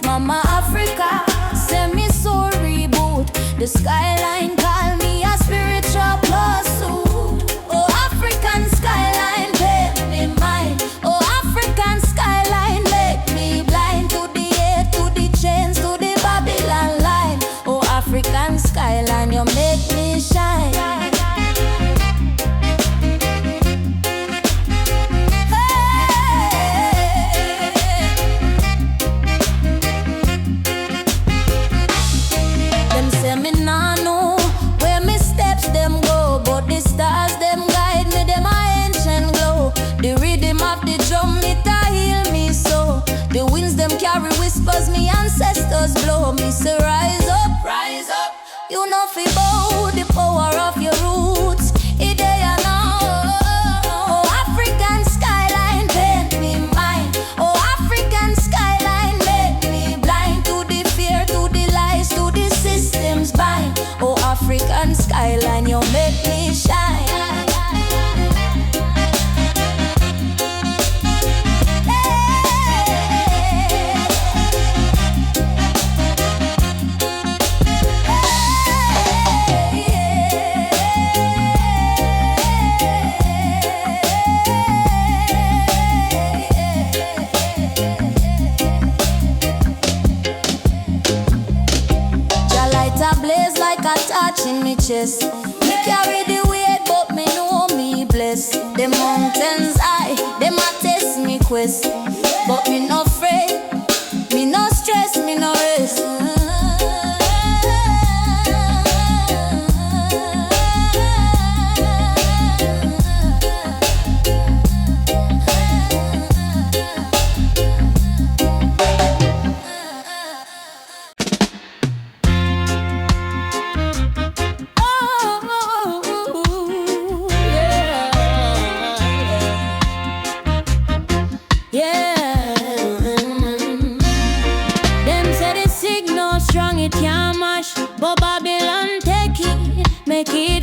Mama Africa, send me soul reboot. The skyline call me a spiritual pursuit. Oh, African skyline, make me mine. Oh, African skyline, make me blind to the hate, to the chains, to the Babylon line. Oh, African skyline, you make me shine. Carry whispers, me ancestors blow me. So rise up, rise up. You know fi bow the power of your roots. Idea now. Oh, African skyline, paint me mine. Oh, African skyline, make me blind to the fear, to the lies, to the systems bind. Oh, African skyline, you make me shine. In me chest, me carry the weight, but me know me blessed. The mountains high, them a test me quest, but me no afraid, me no stress, me no rest.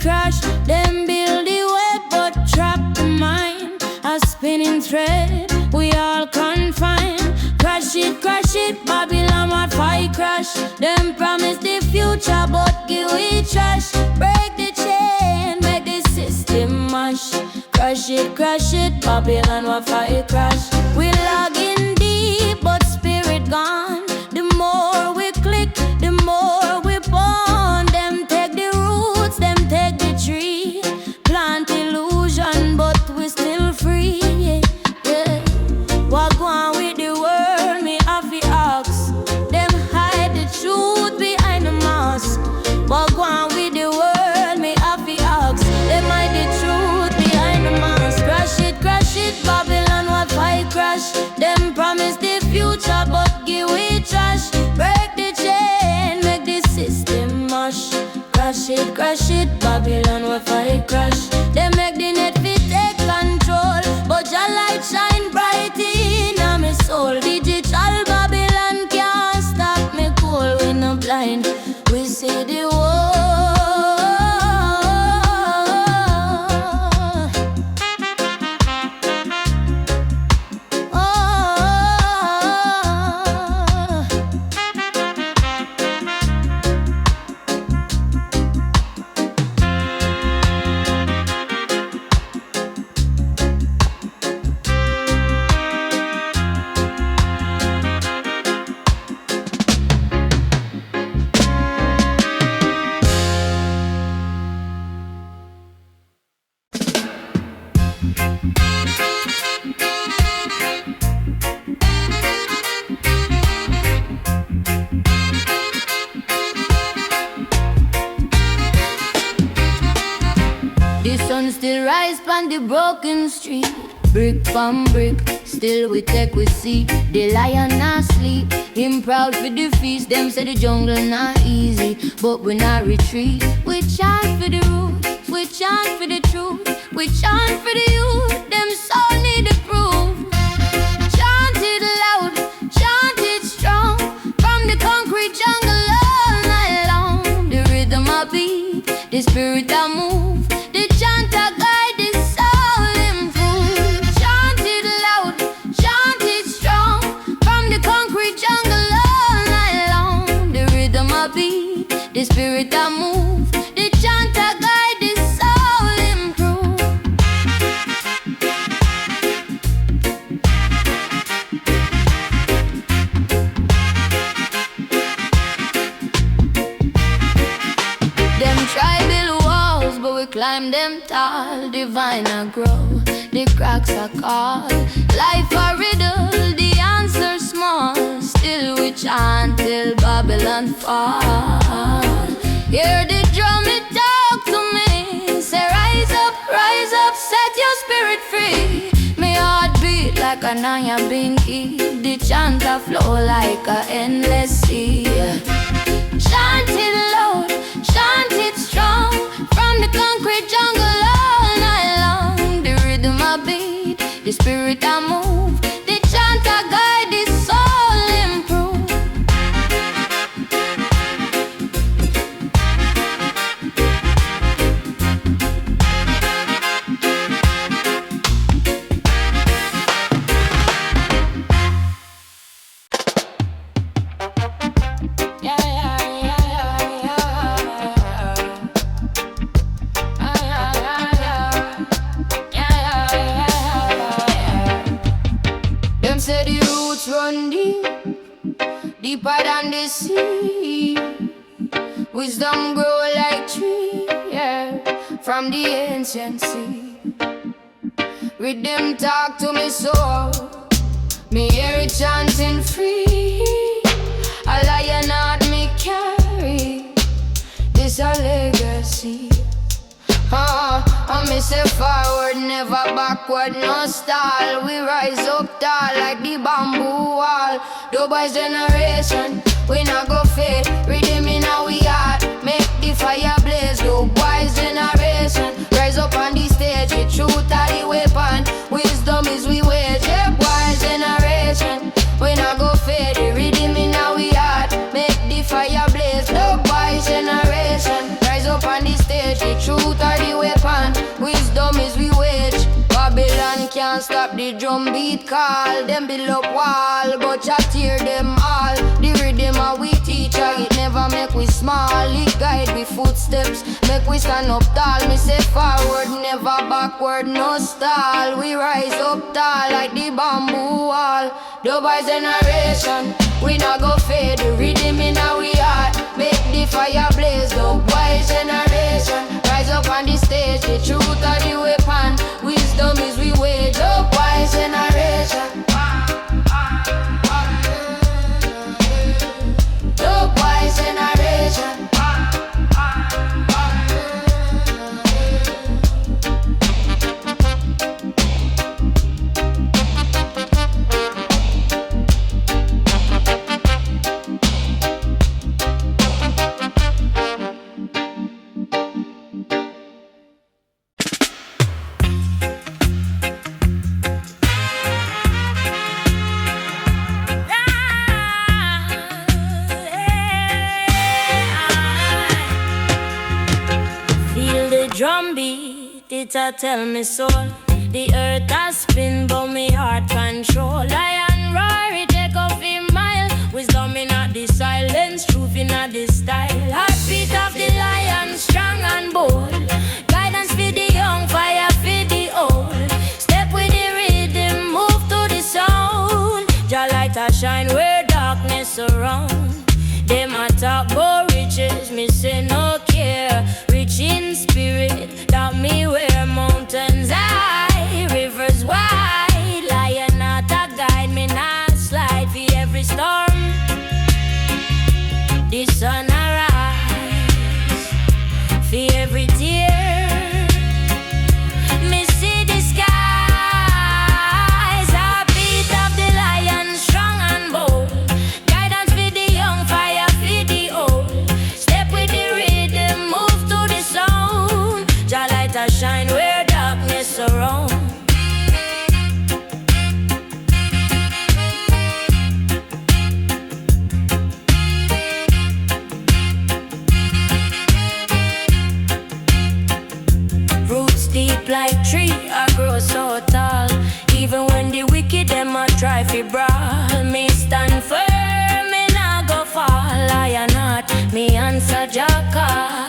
Crash, them build the web but trap the mind. A spinning thread, we all confined. Crash it, Babylon what fight crash. Them promise the future but give we trash. Break the chain, make the system mash. Crash it, Babylon what fight crash. We log in deep but spirit gone. The more we click, the more we burn. Them take the roots, them take the tree. Plant illusion, but we still free. Yeah. What go on with the world? Me have to ask. Them hide the truth behind the mask. What go on with the world? Me have to ask. Them hide the truth behind the mask. Crash it, Babylon what fight crash. Them promise the future, but give we trash. Break the chain, make the system mash. Crash it, Babylon what fight crash. They make the net fit take control, but your light shine bright in my soul. Digital Babylon can't stop me cool. We no blind, we see the world. Still rise on the broken street, brick from brick. Still we take we see the lion not sleep. Him proud for the feast. Them say the jungle not easy, but we not retreat. We chant for the root, we chant for the truth, we chant for the youth. Them so need the proof. climb them tall. Divine I grow, the cracks are called. Life a riddle, the answer small. Still we chant till Babylon fall. Hear the drum, it talk to me. Say rise up, set your spirit free. Me heart beat like a Nyabinghi. The chant a flow like a endless sea. Chant it loud, chant it strong. From the concrete jungle all night long. The rhythm a beat, the spirit a move. The chant a guide, the soul improve. Say the roots run deep, deeper than the sea. Wisdom grow like tree, yeah, from the ancient sea. Rhythm talk to me soul, me hear it chanting free. A lion heart me carry, this a legacy. I me say forward, never backward, no stall. We rise up tall like the bamboo wall. Dubwise Generation, we not go fade. Rhythm in our heart, make the fire blaze. Dubwise Generation, rise up on the stage. The truth are the weapon, wisdom is we wage. Dubwise Generation, we not go fade. Rhythm in our heart, make the fire blaze. Dubwise Generation, rise up on the stage. The truth are the weapon, wisdom is we wage. Babylon can't stop the drum beat call. Them build up wall, but Jah tear them all. The rhythm a we teacher, it never make we small. It guide we footsteps, make we stand up tall. Me say forward, never backward, no stall. We rise up tall like the bamboo wall. Dubwise Generation, we not go fade. The rhythm in our heart, make the fire blaze. Dubwise Generation, rise up on the stage. The truth are the weapon, wisdom is we wage. Dubwise Generation, Dubwise Generation. Drum beat, it a tell me soul. The earth has spin, but me heart control. Lion roar, it take off a mile. Wisdom in a the silence, truth in a the style. Heartbeat of the lion, strong and bold. Guidance for the young, fire for the old. Step with the rhythm, move to the sound. Jah light a shine where darkness surround. Them a talk about riches, me say no care. Rich in spirit, that me where mountains high, rivers wide. Lion not a guide, me not slide for every storm. The sun arise for every tear. Me see the skies, a beat of the lion, strong and bold. Guidance for the young, fire for the old. Step with the rhythm, move to the sound. Jah light a shine where darkness surround. Roots deep like tree, I grow so tall. Even when the wicked them a try fi brawl, me stand firm, me nah go fall. Lion heart, me answer Jah call.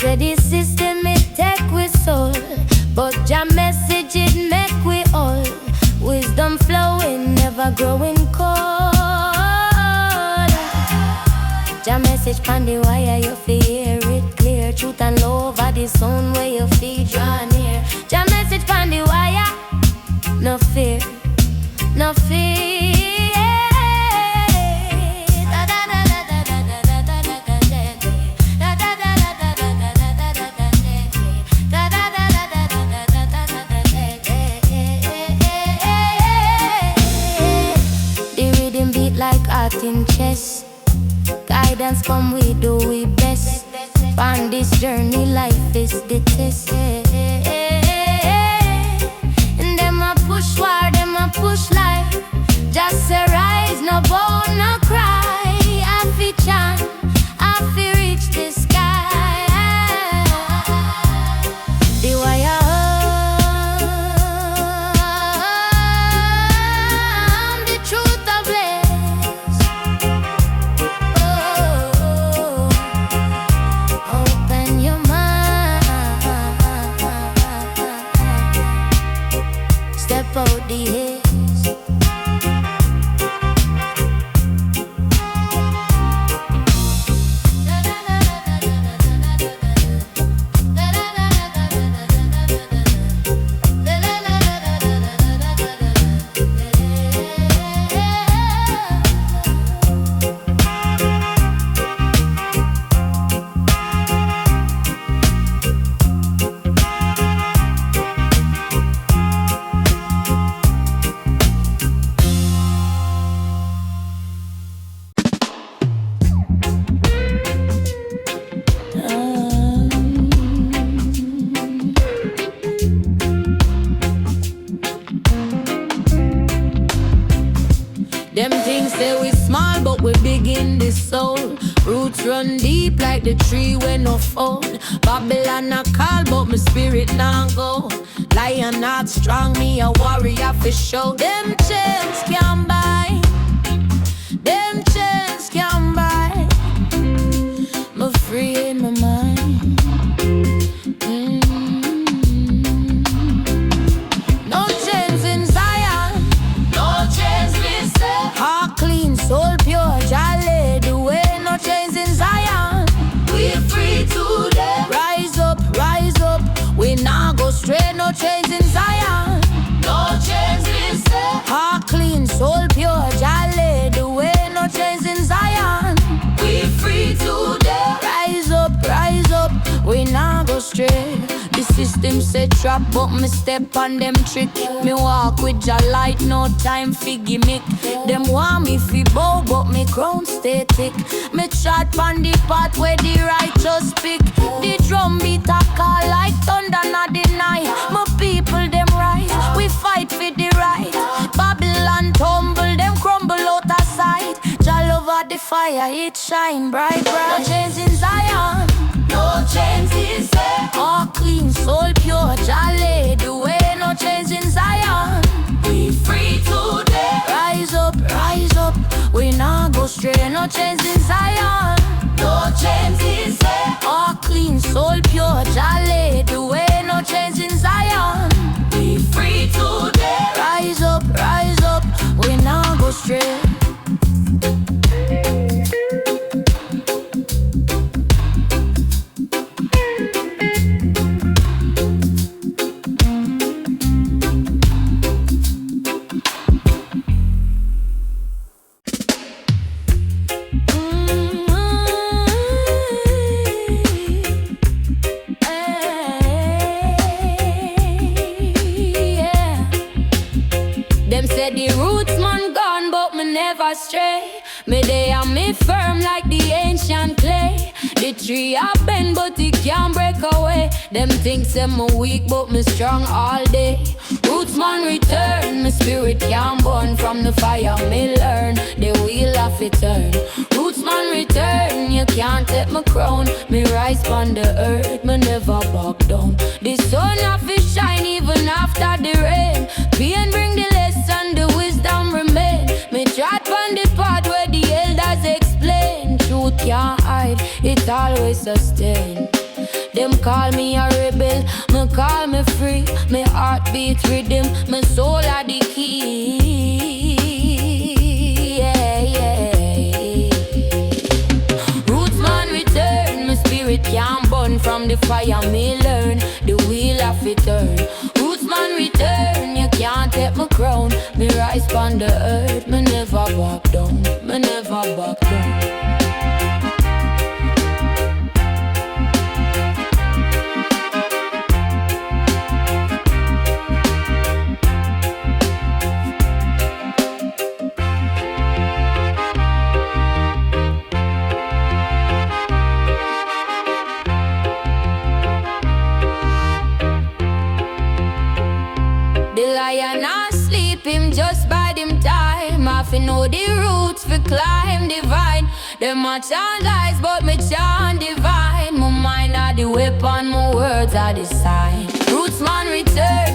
say the system it take we soul, but Jah message it make we all. Wisdom flowing, never growing cold. Jah message pan the wire, you feel hear it clear. Truth and love are the sound where you feel draw near. Jah message pan the wire, no fear, no fear. Like art in chess, guidance come we do we best. On this journey life is the test. And them a push war, them a push life. Just a rise, no bow, no cry. I feel chant, I feel reach the sky. The wire out the hills. Them things say we small, but we big in the soul. Roots run deep like the tree when no fall. Babylon a call, but my spirit not go. Lion not strong, me a warrior for show. Them chains can't buy, them chains can't buy. Me free in my mind. No chains in Zion, no chains me say. Heart clean, soul pure, Jah lead the way. No chains in Zion, we free today. Rise up, we nah go straight. No chains in Zion, no chains me say. Heart clean, soul pure, Jah lead the way. No chains in Zion, we free today. Rise up, we nah go straight. The system say trap, but me step on them trick. Me walk with Jah light, no time for gimmick. Them want me fi bow, but me crown stay thick. Me chat on the path where the righteous pick. The drum beat a call like thunder, not deny. My people them rise, we fight for the right. Babylon tumble, them crumble out of sight. Jah over the fire, it shine bright, bright. No chains in Zion, no chains is there. All clean, soul pure, Jah lead the way. No chains in Zion, we free today. Rise up, we nah go stray. No chains in Zion, no chains is there. All clean, soul pure, Jah lead the way. No chains in Zion, we free today. Rise up, we nah go stray. The Rootsman gone, but me never stray. Me they are me firm like the ancient clay. The tree I bend, but it can't break away. Them think say me weak, but me strong all day. Rootsman return, my spirit can't burn. From the fire me learn, the wheel of it turn. Rootsman return, you can't take my crown. Me rise on the earth, me never back down. The sun of it shine even after the rain. Pain bring the lesson, the wisdom remain. Me trot on the path where the elders explain. Truth can't hide, it always sustain. a rebel. Me call me free, me heartbeat rhythm, me soul a the key. Yeah, yeah. Rootsman return, my spirit can't burn from the fire. Me learn the wheel of it turn. Rootsman return, you can't take my crown. Me rise on the earth, me never back down, me never back down. The lion not sleep, him just bide him time. I fi know the roots fi climb the vine. Them a chant lies, but me chant divine. My mind are the weapon, my words are the sign. Rootsman return,